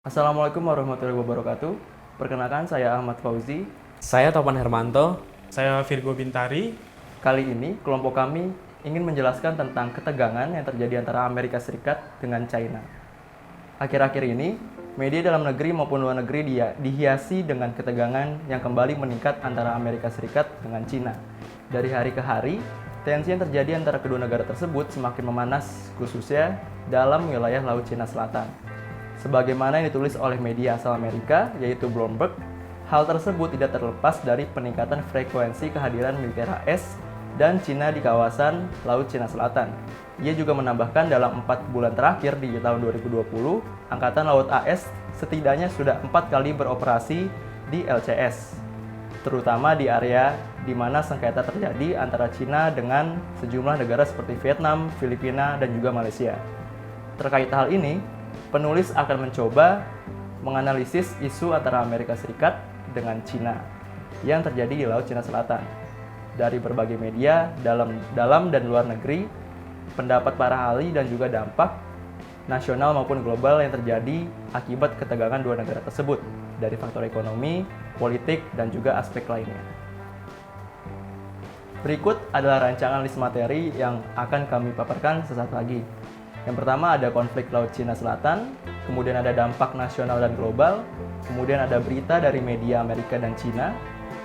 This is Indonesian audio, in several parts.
Assalamualaikum warahmatullahi wabarakatuh. Perkenalkan saya Ahmad Fauzi. Saya Topan Hermanto. Saya Virgo Bintari. Kali ini kelompok kami ingin menjelaskan tentang ketegangan yang terjadi antara Amerika Serikat dengan China. Akhir-akhir ini, media dalam negeri maupun luar negeri dihiasi dengan ketegangan yang kembali meningkat antara Amerika Serikat dengan China. Dari hari ke hari, tensi yang terjadi antara kedua negara tersebut semakin memanas, khususnya dalam wilayah Laut Cina Selatan. Sebagaimana yang ditulis oleh media asal Amerika, yaitu Bloomberg, hal tersebut tidak terlepas dari peningkatan frekuensi kehadiran militer AS dan Cina di kawasan Laut Cina Selatan. Ia juga menambahkan dalam 4 bulan terakhir di tahun 2020, Angkatan Laut AS setidaknya sudah 4 kali beroperasi di LCS, terutama di area di mana sengketa terjadi antara Cina dengan sejumlah negara seperti Vietnam, Filipina, dan juga Malaysia. Terkait hal ini, penulis akan mencoba menganalisis isu antara Amerika Serikat dengan Cina yang terjadi di Laut Cina Selatan. Dari berbagai media dalam dan luar negeri, pendapat para ahli dan juga dampak nasional maupun global yang terjadi akibat ketegangan dua negara tersebut dari faktor ekonomi, politik, dan juga aspek lainnya. Berikut adalah rancangan list materi yang akan kami paparkan sesaat lagi. Yang pertama ada konflik Laut Cina Selatan, kemudian ada dampak nasional dan global, kemudian ada berita dari media Amerika dan Cina,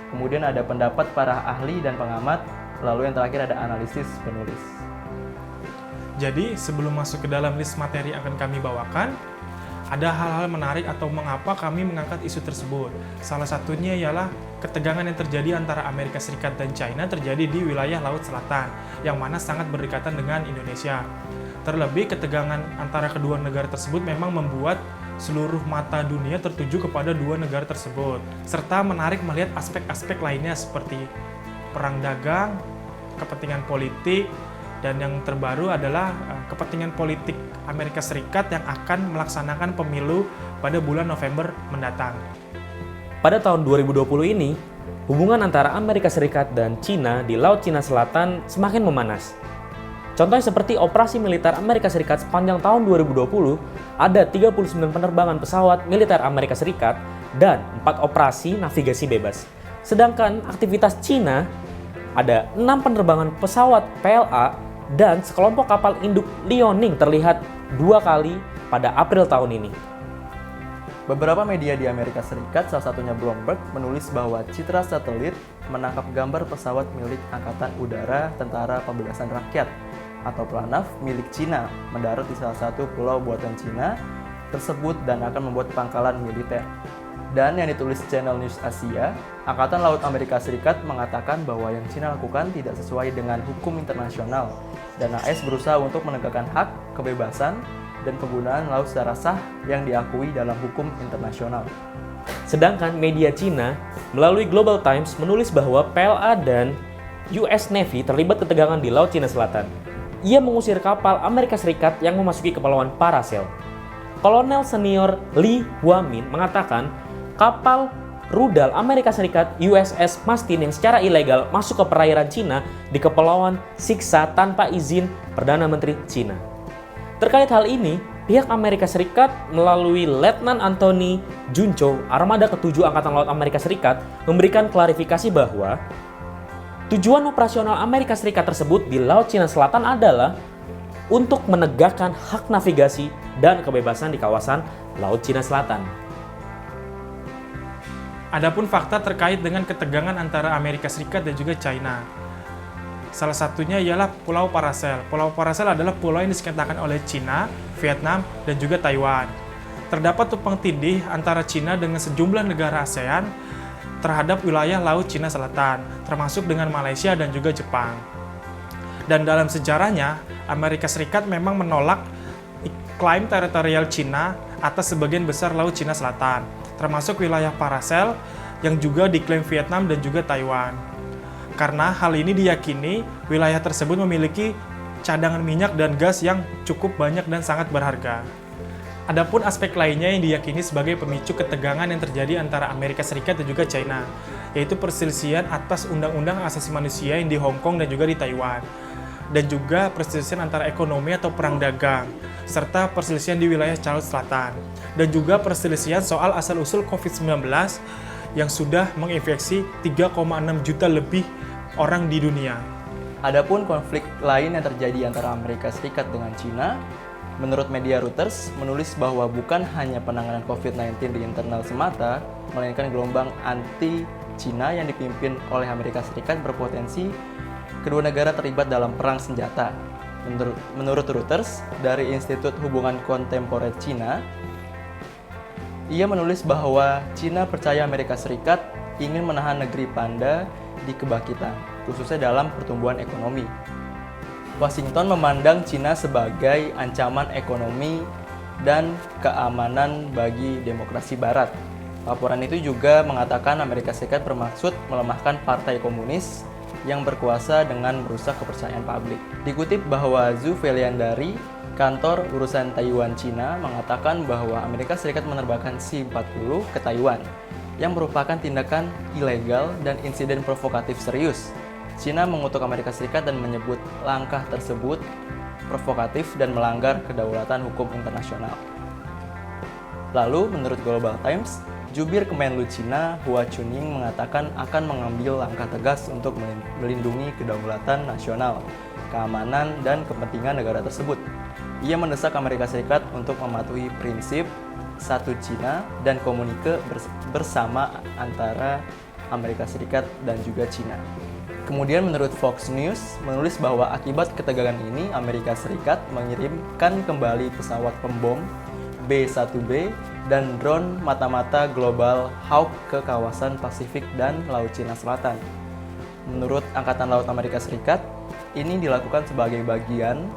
kemudian ada pendapat para ahli dan pengamat, lalu yang terakhir ada analisis penulis. Jadi, sebelum masuk ke dalam list materi yang akan kami bawakan, ada hal-hal menarik atau mengapa kami mengangkat isu tersebut. Salah satunya ialah ketegangan yang terjadi antara Amerika Serikat dan China terjadi di wilayah Laut Selatan, yang mana sangat berdekatan dengan Indonesia. Terlebih, ketegangan antara kedua negara tersebut memang membuat seluruh mata dunia tertuju kepada dua negara tersebut, serta menarik melihat aspek-aspek lainnya seperti perang dagang, kepentingan politik, dan yang terbaru adalah kepentingan politik Amerika Serikat yang akan melaksanakan pemilu pada bulan November mendatang. Pada tahun 2020 ini, hubungan antara Amerika Serikat dan Cina di Laut Cina Selatan semakin memanas. Contohnya seperti operasi militer Amerika Serikat sepanjang tahun 2020, ada 39 penerbangan pesawat militer Amerika Serikat dan 4 operasi navigasi bebas. Sedangkan aktivitas Cina ada 6 penerbangan pesawat PLA dan sekelompok kapal induk Liaoning terlihat 2 kali pada April tahun ini. Beberapa media di Amerika Serikat, salah satunya Bloomberg, menulis bahwa citra satelit menangkap gambar pesawat milik Angkatan Udara Tentara Pembebasan Rakyat atau PLANAF milik Cina mendarat di salah satu pulau buatan Cina tersebut dan akan membuat pangkalan militer. Dan yang ditulis Channel News Asia, Angkatan Laut Amerika Serikat mengatakan bahwa yang Cina lakukan tidak sesuai dengan hukum internasional dan AS berusaha untuk menegakkan hak, kebebasan, dan penggunaan laut secara sah yang diakui dalam hukum internasional. Sedangkan media Cina melalui Global Times menulis bahwa PLA dan US Navy terlibat ketegangan di Laut Cina Selatan. Ia mengusir kapal Amerika Serikat yang memasuki Kepulauan Paracel. Kolonel senior Lee Hua-min mengatakan kapal rudal Amerika Serikat USS Mastin yang secara ilegal masuk ke perairan Cina di Kepulauan Siksa tanpa izin Perdana Menteri Cina. Terkait hal ini, pihak Amerika Serikat melalui Letnan Anthony Junco, armada ke-7 Angkatan Laut Amerika Serikat, memberikan klarifikasi bahwa tujuan operasional Amerika Serikat tersebut di Laut Cina Selatan adalah untuk menegakkan hak navigasi dan kebebasan di kawasan Laut Cina Selatan. Adapun fakta terkait dengan ketegangan antara Amerika Serikat dan juga China. Salah satunya ialah Pulau Paracel. Pulau Paracel adalah pulau yang disengketakan oleh Cina, Vietnam, dan juga Taiwan. Terdapat tumpang tindih antara Cina dengan sejumlah negara ASEAN terhadap wilayah Laut Cina Selatan, termasuk dengan Malaysia dan juga Jepang. Dan dalam sejarahnya, Amerika Serikat memang menolak klaim teritorial Cina atas sebagian besar Laut Cina Selatan, termasuk wilayah Paracel yang juga diklaim Vietnam dan juga Taiwan. Karena hal ini diyakini wilayah tersebut memiliki cadangan minyak dan gas yang cukup banyak dan sangat berharga. Adapun aspek lainnya yang diyakini sebagai pemicu ketegangan yang terjadi antara Amerika Serikat dan juga China, yaitu perselisihan atas undang-undang asasi manusia yang di Hong Kong dan juga di Taiwan. dan juga perselisihan antara ekonomi atau perang dagang, serta perselisihan di wilayah Laut Selatan, dan juga perselisihan soal asal-usul COVID-19 yang sudah menginfeksi 3,6 juta lebih orang di dunia. Adapun konflik lain yang terjadi antara Amerika Serikat dengan Cina, menurut media Reuters menulis bahwa bukan hanya penanganan COVID-19 di internal semata, melainkan gelombang anti-Cina yang dipimpin oleh Amerika Serikat berpotensi kedua negara terlibat dalam perang senjata. Menurut Reuters, dari Institut Hubungan Kontemporer Cina, ia menulis bahwa Cina percaya Amerika Serikat ingin menahan negeri panda di kebangkitan, khususnya dalam pertumbuhan ekonomi. Washington memandang Cina sebagai ancaman ekonomi dan keamanan bagi demokrasi Barat. Laporan itu juga mengatakan Amerika Serikat bermaksud melemahkan Partai Komunis yang berkuasa dengan merusak kepercayaan publik. Dikutip bahwa Zhu Feilian dari kantor urusan Taiwan Cina mengatakan bahwa Amerika Serikat menerbangkan C-40 ke Taiwan, yang merupakan tindakan ilegal dan insiden provokatif serius. Cina mengutuk Amerika Serikat dan menyebut langkah tersebut provokatif dan melanggar kedaulatan hukum internasional. Lalu, menurut Global Times, Jubir Kemenlu Cina Hua Chunying mengatakan akan mengambil langkah tegas untuk melindungi kedaulatan nasional, keamanan, dan kepentingan negara tersebut. Ia mendesak Amerika Serikat untuk mematuhi prinsip satu Cina dan komunike bersama antara Amerika Serikat dan juga Cina. Kemudian menurut Fox News menulis bahwa akibat ketegangan ini Amerika Serikat mengirimkan kembali pesawat pembom B-1B dan drone mata-mata Global Hawk ke kawasan Pasifik dan Laut Cina Selatan. Menurut Angkatan Laut Amerika Serikat, ini dilakukan sebagai bagian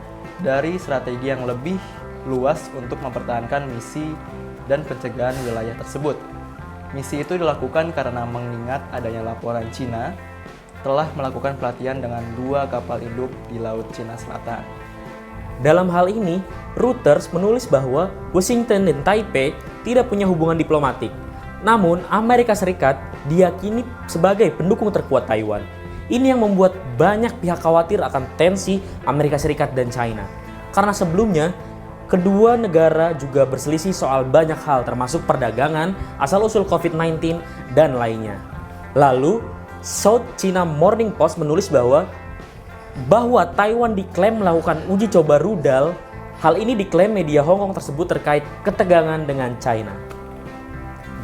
dari strategi yang lebih luas untuk mempertahankan misi dan pencegahan wilayah tersebut. Misi itu dilakukan karena mengingat adanya laporan Cina telah melakukan pelatihan dengan 2 kapal induk di Laut Cina Selatan. Dalam hal ini, Reuters menulis bahwa Washington dan Taipei tidak punya hubungan diplomatik. Namun, Amerika Serikat diyakini sebagai pendukung terkuat Taiwan. Ini yang membuat banyak pihak khawatir akan tensi Amerika Serikat dan China. Karena sebelumnya, kedua negara juga berselisih soal banyak hal termasuk perdagangan, asal-usul COVID-19, dan lainnya. Lalu, South China Morning Post menulis bahwa Taiwan diklaim melakukan uji coba rudal. Hal ini diklaim media Hong Kong tersebut terkait ketegangan dengan China.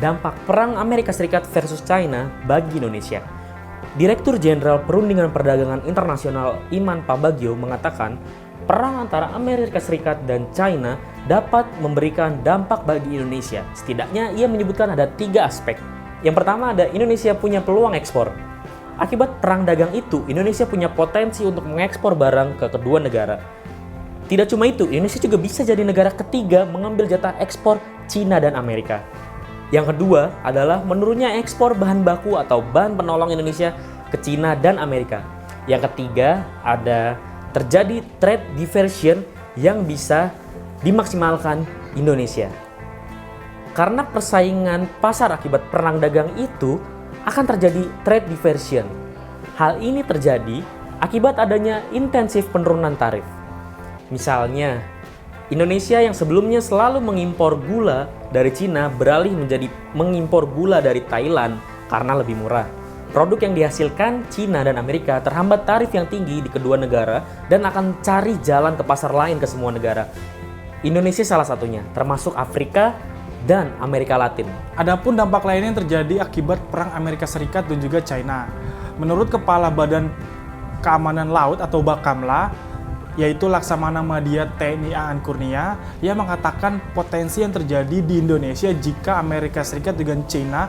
Dampak perang Amerika Serikat versus China bagi Indonesia. Direktur Jenderal Perundingan Perdagangan Internasional Iman Pambagio mengatakan perang antara Amerika Serikat dan China dapat memberikan dampak bagi Indonesia. Setidaknya ia menyebutkan ada 3 aspek. Yang pertama ada Indonesia punya peluang ekspor. Akibat perang dagang itu, Indonesia punya potensi untuk mengekspor barang ke kedua negara. Tidak cuma itu, Indonesia juga bisa jadi negara ketiga mengambil jatah ekspor China dan Amerika. Yang kedua adalah menurunnya ekspor bahan baku atau bahan penolong Indonesia ke China dan Amerika. Yang ketiga ada terjadi trade diversion yang bisa dimaksimalkan Indonesia. Karena persaingan pasar akibat perang dagang itu akan terjadi trade diversion. Hal ini terjadi akibat adanya intensif penurunan tarif. Misalnya, Indonesia yang sebelumnya selalu mengimpor gula dari Cina beralih menjadi mengimpor gula dari Thailand karena lebih murah. Produk yang dihasilkan Cina dan Amerika terhambat tarif yang tinggi di kedua negara dan akan cari jalan ke pasar lain ke semua negara. Indonesia salah satunya, termasuk Afrika dan Amerika Latin. Adapun dampak lainnya yang terjadi akibat perang Amerika Serikat dan juga China. Menurut Kepala Badan Keamanan Laut atau Bakamla, yaitu Laksamana Madya TNI Aan Kurnia, ia mengatakan potensi yang terjadi di Indonesia jika Amerika Serikat dengan China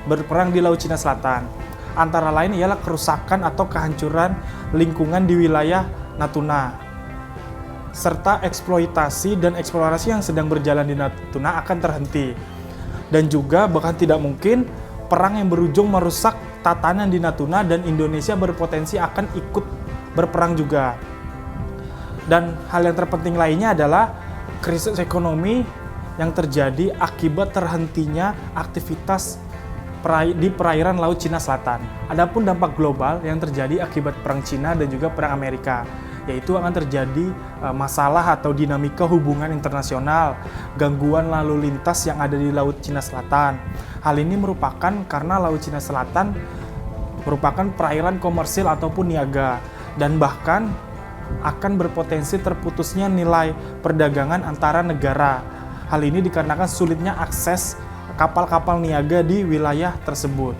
berperang di Laut Cina Selatan. Antara lain ialah kerusakan atau kehancuran lingkungan di wilayah Natuna, serta eksploitasi dan eksplorasi yang sedang berjalan di Natuna akan terhenti. Dan juga bahkan tidak mungkin perang yang berujung merusak tatanan di Natuna dan Indonesia berpotensi akan ikut berperang juga. Dan hal yang terpenting lainnya adalah krisis ekonomi yang terjadi akibat terhentinya aktivitas di perairan Laut Cina Selatan. Adapun dampak global yang terjadi akibat perang Cina dan juga perang Amerika. yaitu akan terjadi masalah atau dinamika hubungan internasional, gangguan lalu lintas yang ada di Laut Cina Selatan. Hal ini merupakan karena Laut Cina Selatan merupakan perairan komersil ataupun niaga, dan bahkan akan berpotensi terputusnya nilai perdagangan antara negara. Hal ini dikarenakan sulitnya akses kapal-kapal niaga di wilayah tersebut.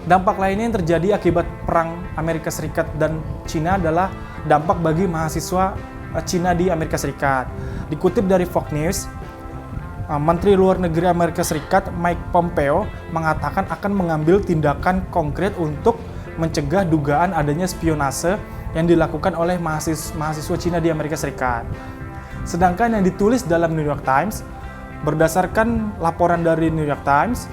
Dampak lainnya yang terjadi akibat perang Amerika Serikat dan Cina adalah dampak bagi mahasiswa Cina di Amerika Serikat. Dikutip dari Fox News, Menteri Luar Negeri Amerika Serikat Mike Pompeo mengatakan akan mengambil tindakan konkret untuk mencegah dugaan adanya spionase yang dilakukan oleh mahasiswa Cina di Amerika Serikat. Sedangkan yang ditulis dalam New York Times, berdasarkan laporan dari New York Times,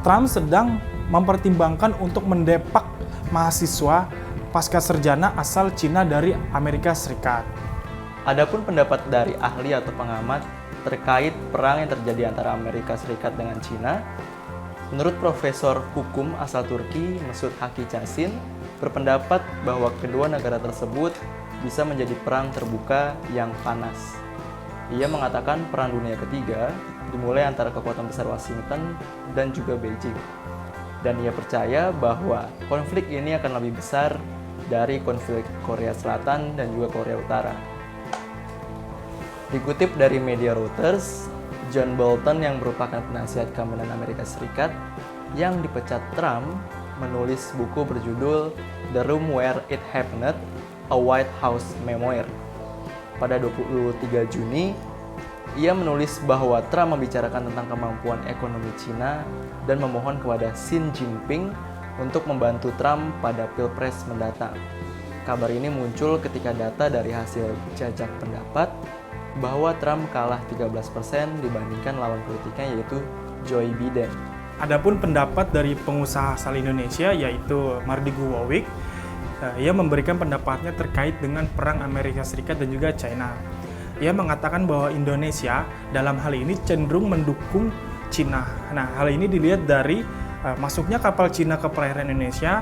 Trump sedang mempertimbangkan untuk mendepak mahasiswa pasca sarjana asal Cina dari Amerika Serikat. Adapun pendapat dari ahli atau pengamat terkait perang yang terjadi antara Amerika Serikat dengan Cina, menurut Profesor Hukum asal Turki Mesut Haki Casin berpendapat bahwa kedua negara tersebut bisa menjadi perang terbuka yang panas. Ia mengatakan Perang Dunia Ketiga dimulai antara kekuatan besar Washington dan juga Beijing. Dan ia percaya bahwa konflik ini akan lebih besar dari konflik Korea Selatan dan juga Korea Utara. Dikutip dari media Reuters, John Bolton yang merupakan penasihat keamanan Amerika Serikat yang dipecat Trump menulis buku berjudul The Room Where It Happened, A White House Memoir. Pada 23 Juni, ia menulis bahwa Trump membicarakan tentang kemampuan ekonomi Cina dan memohon kepada Xi Jinping untuk membantu Trump pada Pilpres mendatang. Kabar ini muncul ketika data dari hasil jajak pendapat bahwa Trump kalah 13% dibandingkan lawan politiknya yaitu Joe Biden. Adapun pendapat dari pengusaha asal Indonesia yaitu Mardigu Wawik, ia memberikan pendapatnya terkait dengan perang Amerika Serikat dan juga China. Ia mengatakan bahwa Indonesia dalam hal ini cenderung mendukung Cina. Nah, hal ini dilihat dari masuknya kapal Cina ke perairan Indonesia,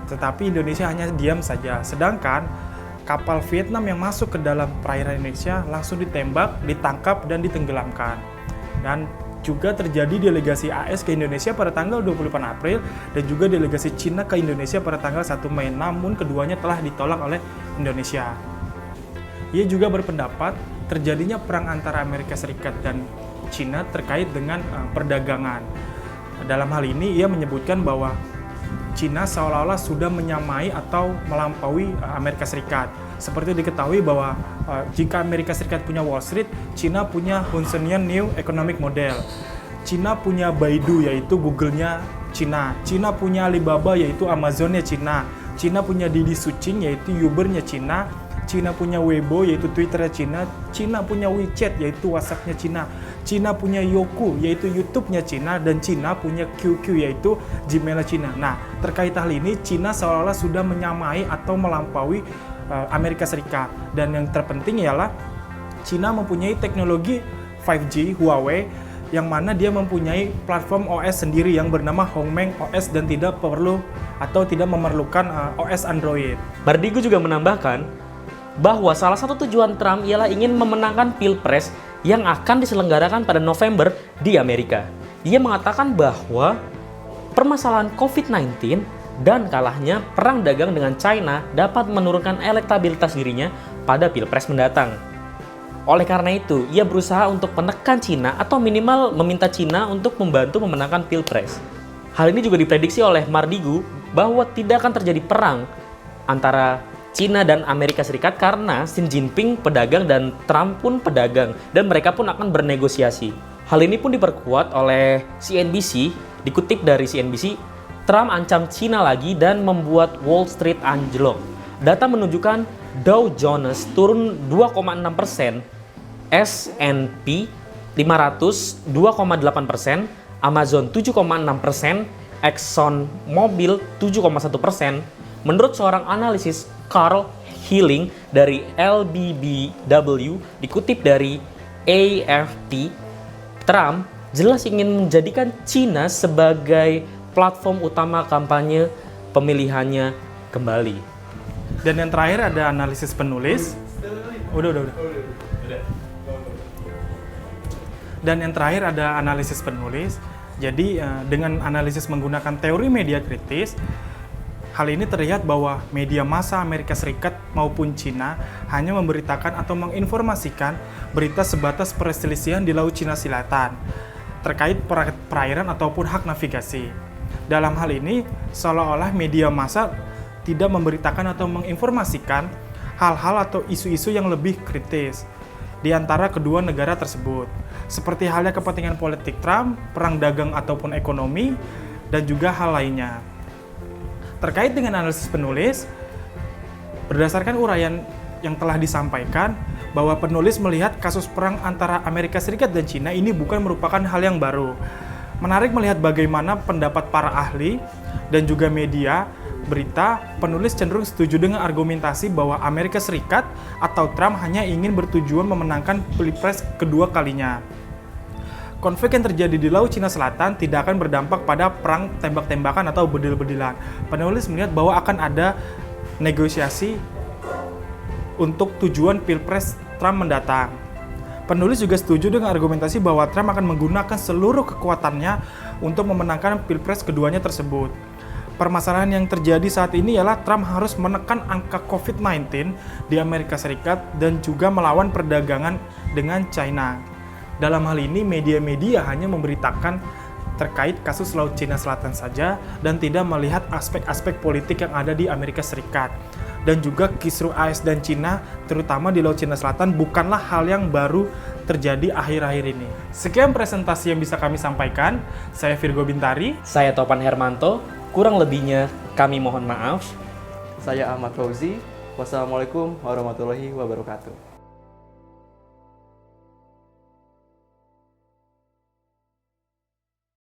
tetapi Indonesia hanya diam saja. Sedangkan kapal Vietnam yang masuk ke dalam perairan Indonesia langsung ditembak, ditangkap, dan ditenggelamkan. Dan juga terjadi delegasi AS ke Indonesia pada tanggal 28 April dan juga delegasi Cina ke Indonesia pada tanggal 1 Mei, namun keduanya telah ditolak oleh Indonesia. Ia juga berpendapat terjadinya perang antara Amerika Serikat dan Cina terkait dengan perdagangan. Dalam hal ini ia menyebutkan bahwa Cina seolah-olah sudah menyamai atau melampaui Amerika Serikat. Seperti diketahui bahwa jika Amerika Serikat punya Wall Street, Cina punya Hunsonian New Economic Model. Cina punya Baidu yaitu Google-nya Cina. Cina punya Alibaba yaitu Amazon-nya Cina. Cina punya Didi Sucing yaitu Uber-nya Cina. Cina punya Weibo yaitu Twitter-nya Cina. Cina punya WeChat yaitu WhatsApp-nya Cina. Cina punya Youku yaitu YouTube-nya Cina, dan Cina punya QQ yaitu Gmail-nya Cina. Nah, terkait hal ini Cina seolah-olah sudah menyamai atau melampaui Amerika Serikat. Dan yang terpenting ialah Cina mempunyai teknologi 5G Huawei yang mana dia mempunyai platform OS sendiri yang bernama Hongmeng OS dan tidak perlu atau tidak memerlukan OS Android. Mardigu juga menambahkan bahwa salah satu tujuan Trump ialah ingin memenangkan Pilpres yang akan diselenggarakan pada November di Amerika. Ia mengatakan bahwa permasalahan COVID-19 dan kalahnya perang dagang dengan China dapat menurunkan elektabilitas dirinya pada Pilpres mendatang. Oleh karena itu, ia berusaha untuk menekan Cina atau minimal meminta Cina untuk membantu memenangkan Pilpres. Hal ini juga diprediksi oleh Mardigu bahwa tidak akan terjadi perang antara Cina dan Amerika Serikat karena Xi Jinping pedagang dan Trump pun pedagang dan mereka pun akan bernegosiasi. Hal ini pun diperkuat oleh CNBC. Dikutip dari CNBC, Trump ancam Cina lagi dan membuat Wall Street anjlok. Data menunjukkan Dow Jones turun 2,6%, S&P 500 2,8%, Amazon 7,6%, Exxon Mobil 7,1%. Menurut seorang analisis Carl Hilling dari LBBW, dikutip dari AFP, Trump jelas ingin menjadikan Cina sebagai platform utama kampanye pemilihannya kembali. Dan yang terakhir ada analisis penulis. Udah. Dan yang terakhir ada analisis penulis. Jadi dengan analisis menggunakan teori media kritis, hal ini terlihat bahwa media massa Amerika Serikat maupun Cina hanya memberitakan atau menginformasikan berita sebatas perselisihan di Laut Cina Selatan terkait perairan ataupun hak navigasi. Dalam hal ini, seolah-olah media massa tidak memberitakan atau menginformasikan hal-hal atau isu-isu yang lebih kritis di antara kedua negara tersebut, seperti halnya kepentingan politik Trump, perang dagang ataupun ekonomi, dan juga hal lainnya. Terkait dengan analisis penulis, berdasarkan uraian yang telah disampaikan, bahwa penulis melihat kasus perang antara Amerika Serikat dan Cina ini bukan merupakan hal yang baru. Menarik melihat bagaimana pendapat para ahli dan juga media berita, penulis cenderung setuju dengan argumentasi bahwa Amerika Serikat atau Trump hanya ingin bertujuan memenangkan pilpres kedua kalinya. Konflik yang terjadi di Laut Cina Selatan tidak akan berdampak pada perang tembak-tembakan atau bedil-bedilan. Penulis melihat bahwa akan ada negosiasi untuk tujuan pilpres Trump mendatang. Penulis juga setuju dengan argumentasi bahwa Trump akan menggunakan seluruh kekuatannya untuk memenangkan pilpres keduanya tersebut. Permasalahan yang terjadi saat ini ialah Trump harus menekan angka COVID-19 di Amerika Serikat dan juga melawan perdagangan dengan China. Dalam hal ini, media-media hanya memberitakan terkait kasus Laut Cina Selatan saja dan tidak melihat aspek-aspek politik yang ada di Amerika Serikat. Dan juga kisruh AS dan Cina, terutama di Laut Cina Selatan, bukanlah hal yang baru terjadi akhir-akhir ini. Sekian presentasi yang bisa kami sampaikan. Saya Virgo Bintari. Saya Topan Hermanto. Kurang lebihnya kami mohon maaf. Saya Ahmad Fauzi. Wassalamualaikum warahmatullahi wabarakatuh.